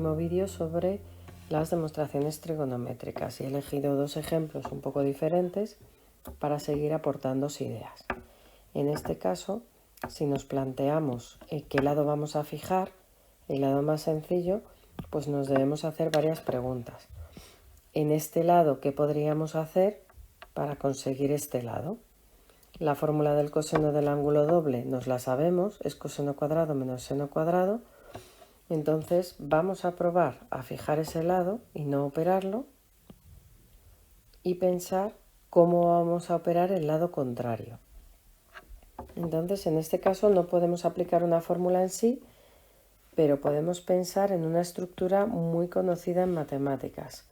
próximo vídeo sobre las demostraciones trigonométricas y he elegido dos ejemplos un poco diferentes para seguir aportando ideas. En este caso, si nos planteamos qué lado vamos a fijar, el lado más sencillo, pues nos debemos hacer varias preguntas. En este lado, ¿qué podríamos hacer para conseguir este lado? La fórmula del coseno del ángulo doble nos la sabemos, es coseno cuadrado menos seno cuadrado. Entonces vamos a probar a fijar ese lado y no operarlo y pensar cómo vamos a operar el lado contrario. Entonces en este caso no podemos aplicar una fórmula en sí, pero podemos pensar en una estructura muy conocida en matemáticas,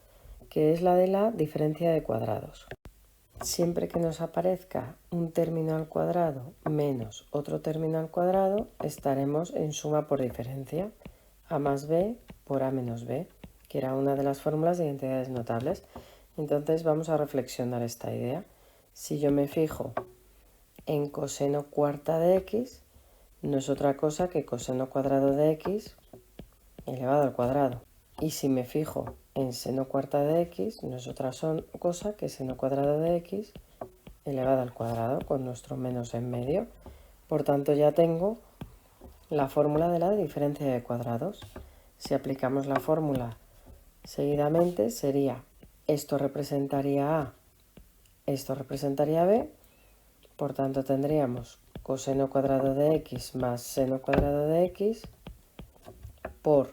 que es la de la diferencia de cuadrados. Siempre que nos aparezca un término al cuadrado menos otro término al cuadrado, estaremos en suma por diferencia. A más b por a menos b, que era una de las fórmulas de identidades notables. Entonces vamos a reflexionar esta idea. Si yo me fijo en coseno cuarta de x, no es otra cosa que coseno cuadrado de x elevado al cuadrado. Y si me fijo en seno cuarta de x, no es otra cosa que seno cuadrado de x elevado al cuadrado con nuestro menos en medio. Por tanto ya tengo la fórmula de la diferencia de cuadrados. Si aplicamos la fórmula seguidamente sería esto representaría a, esto representaría b, por tanto tendríamos coseno cuadrado de x más seno cuadrado de x por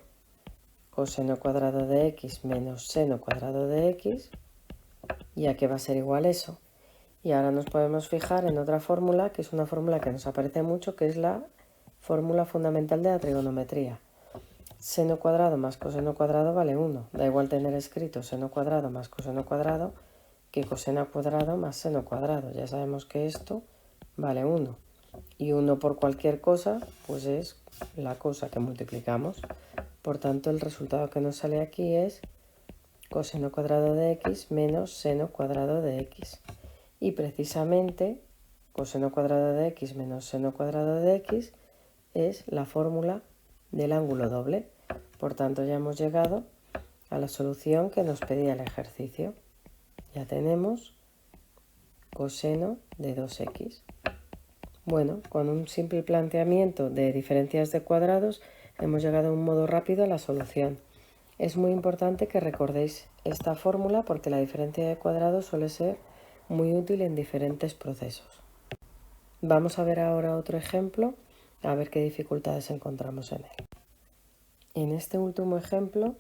coseno cuadrado de x menos seno cuadrado de x, ¿y a qué va a ser igual eso? Y ahora nos podemos fijar en otra fórmula, que es una fórmula que nos aparece mucho, que es la fórmula fundamental de la trigonometría. Seno cuadrado más coseno cuadrado vale 1. Da igual tener escrito seno cuadrado más coseno cuadrado que coseno cuadrado más seno cuadrado. Ya sabemos que esto vale 1. Y 1 por cualquier cosa, pues es la cosa que multiplicamos. Por tanto, el resultado que nos sale aquí es coseno cuadrado de x menos seno cuadrado de x. Y precisamente coseno cuadrado de x menos seno cuadrado de x es la fórmula del ángulo doble. Por tanto, ya hemos llegado a la solución que nos pedía el ejercicio. Ya tenemos coseno de 2x. Bueno, con un simple planteamiento de diferencias de cuadrados hemos llegado de un modo rápido a la solución. Es muy importante que recordéis esta fórmula porque la diferencia de cuadrados suele ser muy útil en diferentes procesos. Vamos a ver ahora otro ejemplo, a ver qué dificultades encontramos en él. En este último ejemplo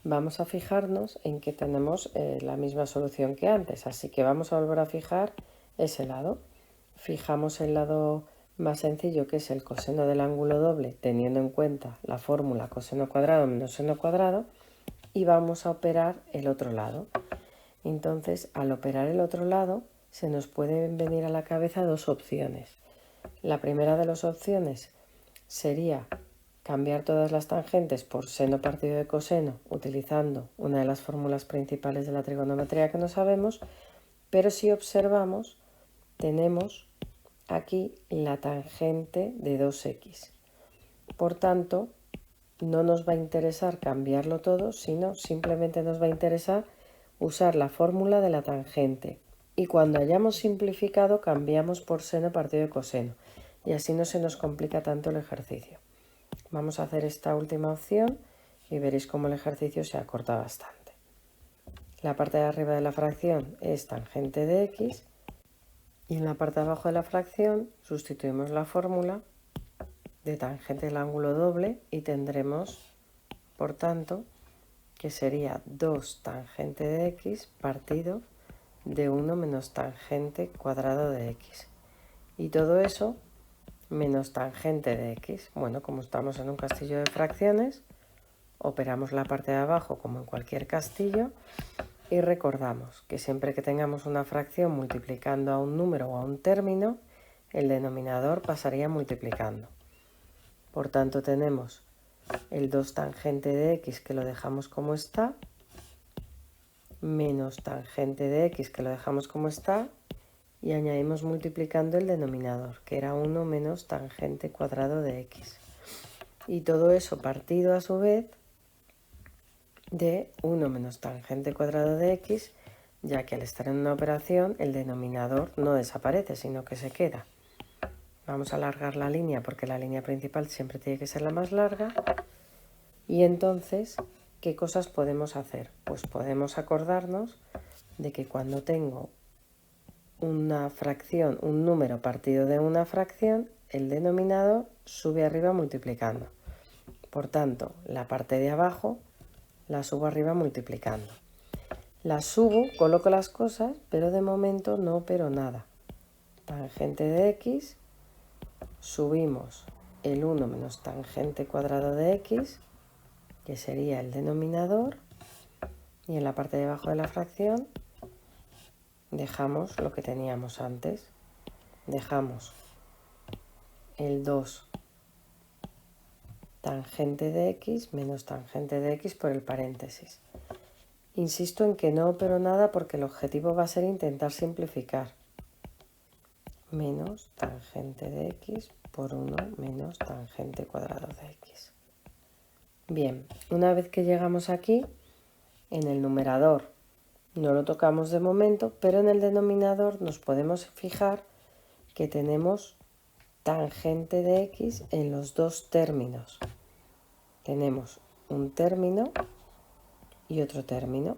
vamos a fijarnos en que tenemos la misma solución que antes, así que vamos a volver a fijar ese lado. Fijamos el lado más sencillo, que es el coseno del ángulo doble, teniendo en cuenta la fórmula coseno cuadrado menos seno cuadrado, y vamos a operar el otro lado. Entonces, al operar el otro lado, se nos pueden venir a la cabeza dos opciones. La primera de las opciones sería cambiar todas las tangentes por seno partido de coseno, utilizando una de las fórmulas principales de la trigonometría que no sabemos, pero si observamos, tenemos aquí la tangente de 2x. Por tanto, no nos va a interesar cambiarlo todo, sino simplemente nos va a interesar usar la fórmula de la tangente. Y cuando hayamos simplificado, cambiamos por seno partido de coseno. Y así no se nos complica tanto el ejercicio. Vamos a hacer esta última opción y veréis cómo el ejercicio se acorta bastante. La parte de arriba de la fracción es tangente de x y en la parte de abajo de la fracción sustituimos la fórmula de tangente del ángulo doble y tendremos, por tanto, que sería 2 tangente de x partido de 1 menos tangente cuadrado de x. Y todo eso menos tangente de x. Bueno, como estamos en un castillo de fracciones, operamos la parte de abajo como en cualquier castillo y recordamos que siempre que tengamos una fracción multiplicando a un número o a un término, el denominador pasaría multiplicando. Por tanto, tenemos el 2 tangente de x que lo dejamos como está, menos tangente de x que lo dejamos como está, y añadimos multiplicando el denominador, que era 1 menos tangente cuadrado de x. Y todo eso partido a su vez de 1 menos tangente cuadrado de x, ya que al estar en una operación el denominador no desaparece, sino que se queda. Vamos a alargar la línea porque la línea principal siempre tiene que ser la más larga. Y entonces, ¿qué cosas podemos hacer? Pues podemos acordarnos de que cuando tengo una fracción, un número partido de una fracción, el denominador sube arriba multiplicando. Por tanto, la parte de abajo la subo arriba multiplicando. La subo, coloco las cosas, pero de momento no opero nada. Tangente de x, subimos el 1 menos tangente cuadrado de x, que sería el denominador, y en la parte de abajo de la fracción dejamos lo que teníamos antes. Dejamos el 2 tangente de x menos tangente de x por el paréntesis. Insisto en que no opero nada porque el objetivo va a ser intentar simplificar. Menos tangente de x por 1 menos tangente cuadrado de x. Bien, una vez que llegamos aquí, en el numerador no lo tocamos de momento, pero en el denominador nos podemos fijar que tenemos tangente de x en los dos términos. Tenemos un término y otro término.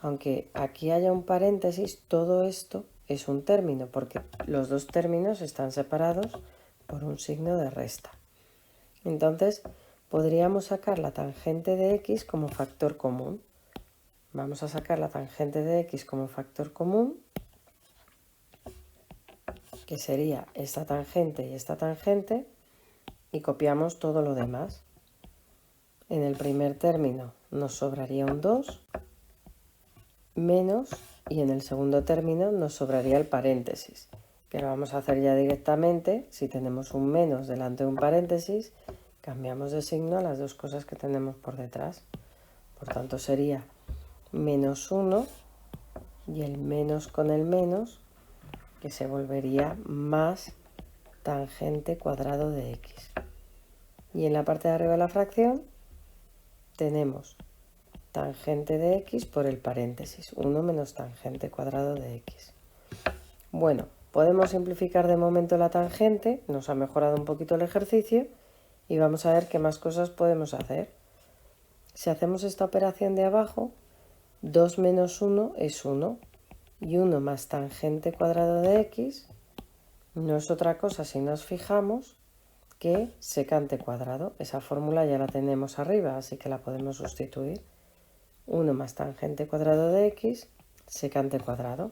Aunque aquí haya un paréntesis, todo esto es un término porque los dos términos están separados por un signo de resta. Entonces, podríamos sacar la tangente de x como factor común. Vamos a sacar la tangente de x como factor común, que sería esta tangente y esta tangente, y copiamos todo lo demás. En el primer término nos sobraría un 2 menos, y en el segundo término nos sobraría el paréntesis, que lo vamos a hacer ya directamente. Si tenemos un menos delante de un paréntesis, cambiamos de signo a las dos cosas que tenemos por detrás. Por tanto sería menos 1 y el menos con el menos, que se volvería más tangente cuadrado de x. Y en la parte de arriba de la fracción tenemos tangente de x por el paréntesis, 1 menos tangente cuadrado de x. Bueno, podemos simplificar de momento la tangente, nos ha mejorado un poquito el ejercicio y vamos a ver qué más cosas podemos hacer. Si hacemos esta operación de abajo, 2 menos 1 es 1 y 1 más tangente cuadrado de x no es otra cosa, si nos fijamos, que secante cuadrado. Esa fórmula ya la tenemos arriba, así que la podemos sustituir. 1 más tangente cuadrado de x, secante cuadrado.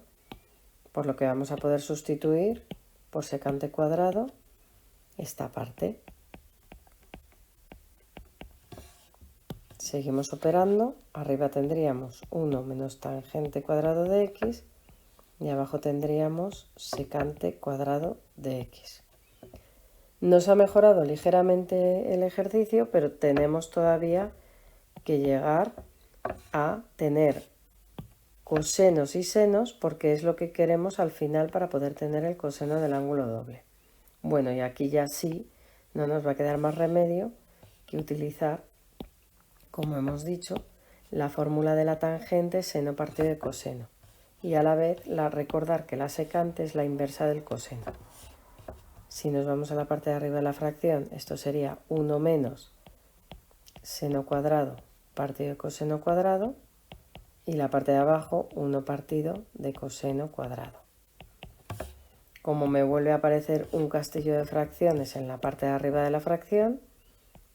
Por lo que vamos a poder sustituir por secante cuadrado esta parte. Seguimos operando. Arriba tendríamos 1 menos tangente cuadrado de x y abajo tendríamos secante cuadrado de x. Nos ha mejorado ligeramente el ejercicio, pero tenemos todavía que llegar a tener cosenos y senos porque es lo que queremos al final para poder tener el coseno del ángulo doble. Bueno, y aquí ya sí no nos va a quedar más remedio que utilizar, como hemos dicho, la fórmula de la tangente seno partido de coseno y a la vez recordar que la secante es la inversa del coseno. Si nos vamos a la parte de arriba de la fracción, esto sería 1 menos seno cuadrado partido de coseno cuadrado, y la parte de abajo 1 partido de coseno cuadrado. Como me vuelve a aparecer un castillo de fracciones en la parte de arriba de la fracción,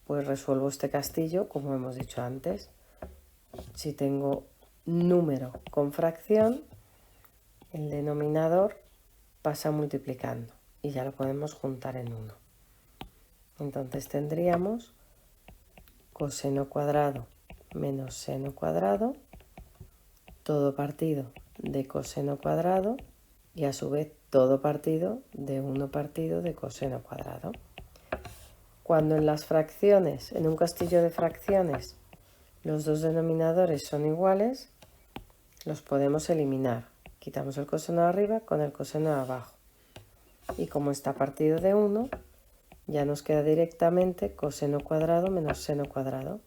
pues resuelvo este castillo como hemos dicho antes. Si tengo número con fracción, el denominador pasa multiplicando y ya lo podemos juntar en 1. Entonces tendríamos coseno cuadrado menos seno cuadrado, todo partido de coseno cuadrado y a su vez todo partido de 1 partido de coseno cuadrado. Cuando en las fracciones, en un castillo de fracciones, los dos denominadores son iguales, los podemos eliminar. Quitamos el coseno de arriba con el coseno de abajo. Y como está partido de 1, ya nos queda directamente coseno cuadrado menos seno cuadrado.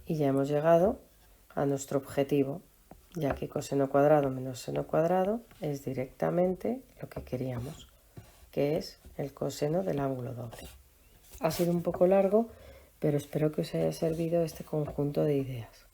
Y ya hemos llegado a nuestro objetivo, ya que coseno cuadrado menos seno cuadrado es directamente lo que queríamos, que es el coseno del ángulo doble. Ha sido un poco largo, pero espero que os haya servido este conjunto de ideas.